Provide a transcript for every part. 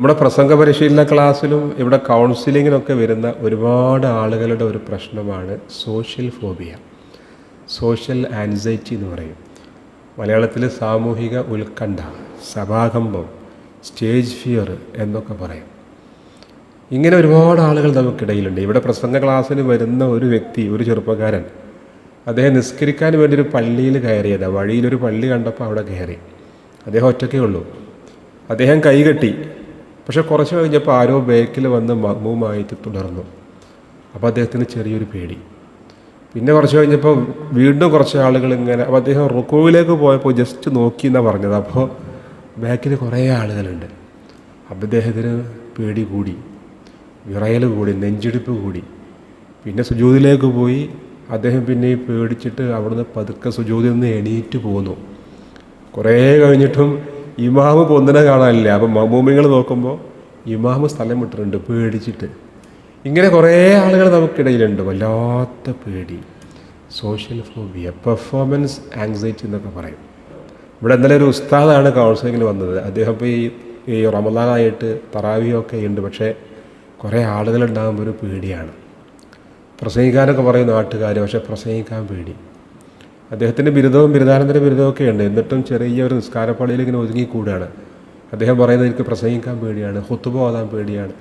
നമ്മുടെ പ്രസംഗ പരിശീലന ക്ലാസ്സിലും ഇവിടെ കൗൺസിലിങ്ങിനൊക്കെ വരുന്ന ഒരുപാട് ആളുകളുടെ ഒരു പ്രശ്നമാണ് സോഷ്യൽ ഫോബിയ, സോഷ്യൽ ആൻസൈറ്റി എന്ന് പറയും. മലയാളത്തിൽ സാമൂഹിക ഉത്കണ്ഠ, സഭാകമ്പം, സ്റ്റേജ് ഫിയർ എന്നൊക്കെ പറയും. ഇങ്ങനെ ഒരുപാട് ആളുകൾ നമുക്കിടയിലുണ്ട്. ഇവിടെ പ്രസംഗ ക്ലാസ്സിന് വരുന്ന ഒരു വ്യക്തി, ഒരു ചെറുപ്പക്കാരൻ, അദ്ദേഹം നിസ്കരിക്കാൻ വേണ്ടി ഒരു പള്ളിയിൽ കയറിയതാണ്. വഴിയിലൊരു പള്ളി കണ്ടപ്പോൾ അവിടെ കയറി. അദ്ദേഹം ഒറ്റയ്ക്കേ ഉള്ളൂ. അദ്ദേഹം കൈകെട്ടി. പക്ഷെ കുറച്ച് കഴിഞ്ഞപ്പോൾ ആരോ ബേക്കിൽ വന്ന് മഹ്മൂമായിട്ട് തുടർന്നു. അപ്പോൾ അദ്ദേഹത്തിന് ചെറിയൊരു പേടി. പിന്നെ കുറച്ച് കഴിഞ്ഞപ്പോൾ വീണ്ടും കുറച്ച് ആളുകൾ ഇങ്ങനെ. അപ്പോൾ അദ്ദേഹം റുക്കുവിലേക്ക് പോയപ്പോൾ ജസ്റ്റ് നോക്കി എന്നാണ് പറഞ്ഞത്. അപ്പോൾ ബാക്കിൽ കുറേ ആളുകളുണ്ട്. അപ്പോൾ അദ്ദേഹത്തിന് പേടി കൂടി, വിറയൽ കൂടി, നെഞ്ചിടിപ്പ് കൂടി. പിന്നെ സുജൂദിലേക്ക് പോയി. അദ്ദേഹം പിന്നെ പേടിച്ചിട്ട് അവിടുന്ന് പതുക്കെ സുജൂദിൽ നിന്ന് എണീറ്റ് പോന്നു. കുറേ കഴിഞ്ഞിട്ടും ഇമാമ് പൊന്നിനെ കാണാനില്ല. അപ്പം മഹ്മൂമിങ്ങൾ നോക്കുമ്പോൾ ഇമാമ് സ്ഥലം വിട്ടിട്ടുണ്ട് പേടിച്ചിട്ട്. ഇങ്ങനെ കുറേ ആളുകൾ നമുക്കിടയിലുണ്ട്. വല്ലാത്ത പേടി, സോഷ്യൽ ഫോബിയ, പെർഫോമൻസ് ആങ്സൈറ്റി എന്നൊക്കെ പറയും. ഇവിടെ ഇന്നലെ ഒരു ഉസ്താദാണ് കൗൺസിലിങ്ങിന് വന്നത്. അദ്ദേഹം ഇപ്പോൾ ഈ റമദാനായിട്ട് തറാവിയൊക്കെ ഉണ്ട്. പക്ഷേ കുറേ ആളുകളുണ്ടാകുമ്പോൾ ഒരു പേടിയാണ്. പ്രസംഗിക്കാനൊക്കെ പറയും നാട്ടുകാർ, പക്ഷേ പ്രസംഗിക്കാൻ പേടി. അദ്ദേഹത്തിൻ്റെ ബിരുദവും ബിരുദാനന്തര ബിരുദമൊക്കെ ഉണ്ട്. എന്നിട്ടും ചെറിയ ഒരു നിസ്കാരപ്പള്ളിയിൽ ഇങ്ങനെ ഒതുങ്ങിക്കൂടുകയാണ്. അദ്ദേഹം പറയുന്നത് എനിക്ക് പ്രസംഗിക്കാൻ പേടിയാണ്, ഖുത്ബ ഓതാൻ പേടിയാണ്.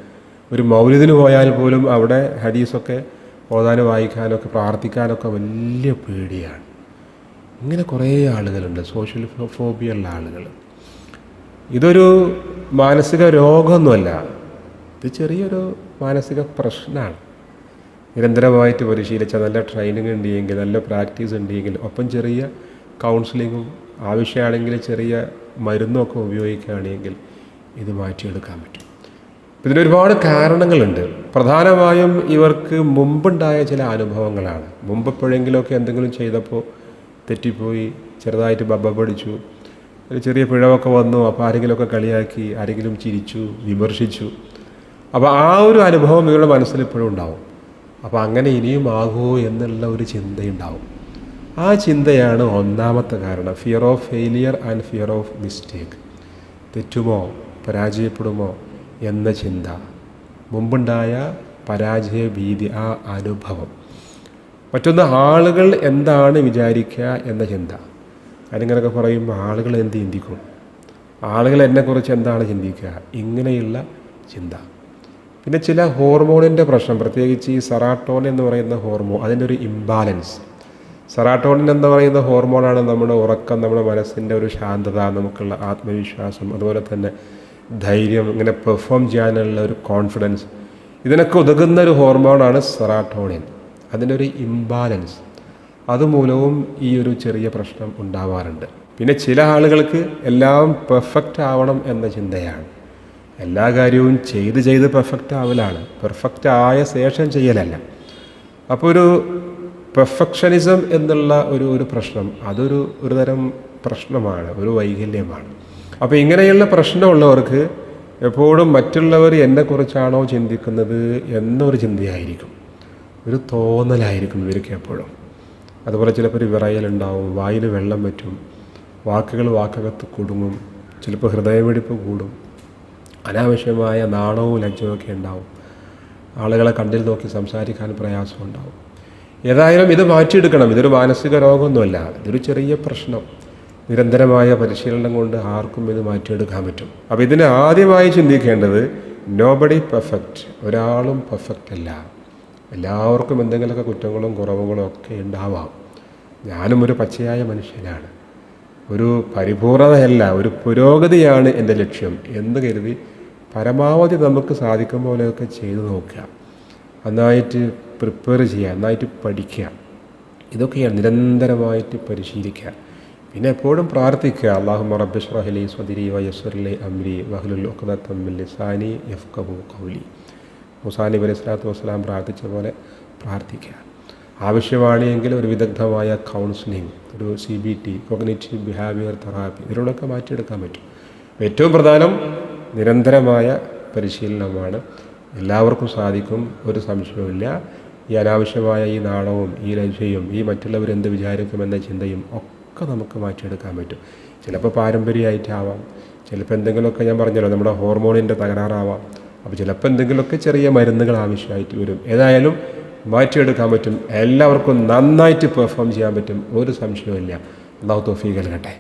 ഒരു മൗലിദിന് പോയാൽ പോലും അവിടെ ഹദീസൊക്കെ ഓതാനും വായിക്കാനൊക്കെ പ്രാർത്ഥിക്കാനൊക്കെ വലിയ പേടിയാണ്. ഇങ്ങനെ കുറേ ആളുകളുണ്ട്, സോഷ്യൽ ഫോബിയുള്ള ആളുകൾ. ഇതൊരു മാനസിക രോഗമൊന്നുമല്ല, ഇത് ചെറിയൊരു മാനസിക പ്രശ്നമാണ്. നിരന്തരമായിട്ട് പരിശീലിച്ച, നല്ല ട്രെയിനിങ് ഉണ്ടെങ്കിൽ, നല്ല പ്രാക്ടീസ് ഉണ്ടെങ്കിൽ, ഒപ്പം ചെറിയ കൗൺസിലിങ്ങും ആവശ്യമാണെങ്കിൽ ചെറിയ മരുന്നൊക്കെ ഉപയോഗിക്കുകയാണെങ്കിൽ ഇത് മാറ്റിയെടുക്കാൻ പറ്റും. ഇതിനൊരുപാട് കാരണങ്ങളുണ്ട്. പ്രധാനമായും ഇവർക്ക് മുമ്പുണ്ടായ ചില അനുഭവങ്ങളാണ്. മുമ്പെപ്പോഴെങ്കിലുമൊക്കെ എന്തെങ്കിലും ചെയ്തപ്പോൾ തെറ്റിപ്പോയി, ചെറുതായിട്ട് ബബ്ബടിച്ചു, ഒരു ചെറിയ പിഴവൊക്കെ വന്നു. അപ്പോൾ ആരെങ്കിലുമൊക്കെ കളിയാക്കി, ആരെങ്കിലും ചിരിച്ചു, വിമർശിച്ചു. അപ്പോൾ ആ ഒരു അനുഭവം ഇവരുടെ മനസ്സിൽ ഇപ്പോഴും ഉണ്ടാവും. അപ്പോൾ അങ്ങനെ ഇനിയും ആകുമോ എന്നുള്ള ഒരു ചിന്തയുണ്ടാവും. ആ ചിന്തയാണ് ഒന്നാമത്തെ കാരണം, fear of failure and fear of mistake. തെറ്റുമോ പരാജയപ്പെടുമോ എന്ന ചിന്ത, മുമ്പുണ്ടായ പരാജയ ഭീതി, ആ അനുഭവം. മറ്റൊന്ന് ആളുകൾ എന്താണ് വിചാരിക്കുക എന്ന ചിന്ത. അതിങ്ങനെയൊക്കെ പറയുമ്പോൾ ആളുകൾ എന്ത് ചിന്തിക്കും, ആളുകൾ എന്നെക്കുറിച്ച് എന്താണ് ചിന്തിക്കുക, ഇങ്ങനെയുള്ള ചിന്ത. പിന്നെ ചില ഹോർമോണിൻ്റെ പ്രശ്നം, പ്രത്യേകിച്ച് ഈ സെറാട്ടോണിൻ എന്ന് പറയുന്ന ഹോർമോൺ, അതിൻ്റെ ഒരു ഇംബാലൻസ്. സെറാട്ടോണിൻ എന്ന് പറയുന്ന ഹോർമോണാണ് നമ്മുടെ ഉറക്കം, നമ്മുടെ മനസ്സിൻ്റെ ഒരു ശാന്തത, നമുക്കുള്ള ആത്മവിശ്വാസം, അതുപോലെ തന്നെ ധൈര്യം, ഇങ്ങനെ പെർഫോം ചെയ്യാനുള്ള ഒരു കോൺഫിഡൻസ്, ഇതിനൊക്കെ ഉതകുന്ന ഒരു ഹോർമോണാണ് സെറാട്ടോണിൻ. അതിൻ്റെ ഒരു ഇംബാലൻസ്, അതുമൂലവും ഈ ഒരു ചെറിയ പ്രശ്നം ഉണ്ടാവാറുണ്ട്. പിന്നെ ചില ആളുകൾക്ക് എല്ലാം പെർഫെക്റ്റ് ആവണം എന്ന ചിന്തയാണ്. എല്ലാ കാര്യവും ചെയ്ത് പെർഫെക്റ്റ് ആവലാണ്, പെർഫെക്റ്റ് ആയ ശേഷം ചെയ്യലല്ല. അപ്പോൾ ഒരു പെർഫെക്ഷനിസം എന്നുള്ള ഒരു പ്രശ്നം, ഒരു തരം പ്രശ്നമാണ്, ഒരു വൈകല്യമാണ്. അപ്പോൾ ഇങ്ങനെയുള്ള പ്രശ്നമുള്ളവർക്ക് എപ്പോഴും മറ്റുള്ളവർ എന്നെക്കുറിച്ചാണോ ചിന്തിക്കുന്നത് എന്നൊരു ചിന്തയായിരിക്കും, ഒരു തോന്നലായിരിക്കും ഇവർക്ക് എപ്പോഴും. അതുപോലെ ചിലപ്പോൾ ഒരു വിറയലുണ്ടാവും, വായിൽ വെള്ളം പറ്റും, വാക്കകത്ത് കുടുങ്ങും, ചിലപ്പോൾ ഹൃദയമിടിപ്പ് കൂടും, അനാവശ്യമായ നാണവും ലജ്ജയൊക്കെ ഉണ്ടാവും, ആളുകളെ കണ്ടിൽ നോക്കി സംസാരിക്കാൻ പ്രയാസമുണ്ടാവും. ഏതായാലും ഇത് മാറ്റിയെടുക്കണം. ഇതൊരു മാനസിക രോഗമൊന്നുമല്ല, ഇതൊരു ചെറിയ പ്രശ്നം. നിരന്തരമായ പരിശീലനം കൊണ്ട് ആർക്കും ഇത് മാറ്റിയെടുക്കാൻ പറ്റും. അപ്പോൾ ഇതിന് ആദ്യമായി ചിന്തിക്കേണ്ടത് നോബഡി പെർഫെക്റ്റ്, ഒരാളും പെർഫെക്റ്റ് അല്ല. എല്ലാവർക്കും എന്തെങ്കിലുമൊക്കെ കുറ്റങ്ങളും കുറവുകളും ഒക്കെ ഉണ്ടാവാം. ഞാനും ഒരു പച്ചയായ മനുഷ്യനാണ്, ഒരു പരിപൂർണതയല്ല, ഒരു പുരോഗതിയാണ് എൻ്റെ ലക്ഷ്യം എന്ന് കരുതി പരമാവധി നമുക്ക് സാധിക്കും പോലെയൊക്കെ ചെയ്തു നോക്കുക, നന്നായിട്ട് പ്രിപ്പയർ ചെയ്യുക, നന്നായിട്ട് പഠിക്കുക. ഇതൊക്കെയാണ് നിരന്തരമായിട്ട് പരിശീലിക്കുക. പിന്നെ എപ്പോഴും പ്രാർത്ഥിക്കുക, അല്ലാഹുമ്മ റബ്ബി ഇശ്റഹ് ലി സ്വദ്രി വയസ്സിർ ലി അംരി വഹ്ലുൽ ഉഖ്ദതം മിൻ ലിസാനി യഫ്ഖഹു ഖൗലി. മൂസാ നബി അലൈഹി സ്വലാത്തു വസ്സലാം പ്രാർത്ഥിച്ച പോലെ പ്രാർത്ഥിക്കുക. ആവശ്യമാണെങ്കിൽ ഒരു വിദഗ്ധമായ കൗൺസിലിംഗ്, ഒരു CBT, കോഗ്നിറ്റീവ് ബിഹേവിയർ തെറാപ്പി, ഇതിലൂടെയൊക്കെ മാറ്റിയെടുക്കാൻ പറ്റും. ഏറ്റവും പ്രധാനം നിരന്തരമായ പരിശീലനമാണ്. എല്ലാവർക്കും സാധിക്കും, ഒരു സംശയവുമില്ല. ഈ അനാവശ്യമായ ഈ നാണവും ഈ ലജ്ജയും ഈ മറ്റുള്ളവരെന്ത് വിചാരിക്കുമെന്ന ചിന്തയും ഒക്കെ നമുക്ക് മാറ്റിയെടുക്കാൻ പറ്റും. ചിലപ്പോൾ പാരമ്പര്യമായിട്ടാവാം, ചിലപ്പോൾ എന്തെങ്കിലുമൊക്കെ ഞാൻ പറഞ്ഞല്ലോ നമ്മുടെ ഹോർമോണിൻ്റെ തകരാറാവാം. അപ്പോൾ ചിലപ്പോൾ എന്തെങ്കിലുമൊക്കെ ചെറിയ മരുന്നുകൾ ആവശ്യമായിട്ട് വരും. ഏതായാലും മാറ്റിയെടുക്കാൻ പറ്റും. എല്ലാവർക്കും നന്നായിട്ട് പെർഫോം ചെയ്യാൻ പറ്റും. ഒരു സംശയവുമില്ല. അല്ലാഹു തൗഫീഖ് നൽകട്ടെ.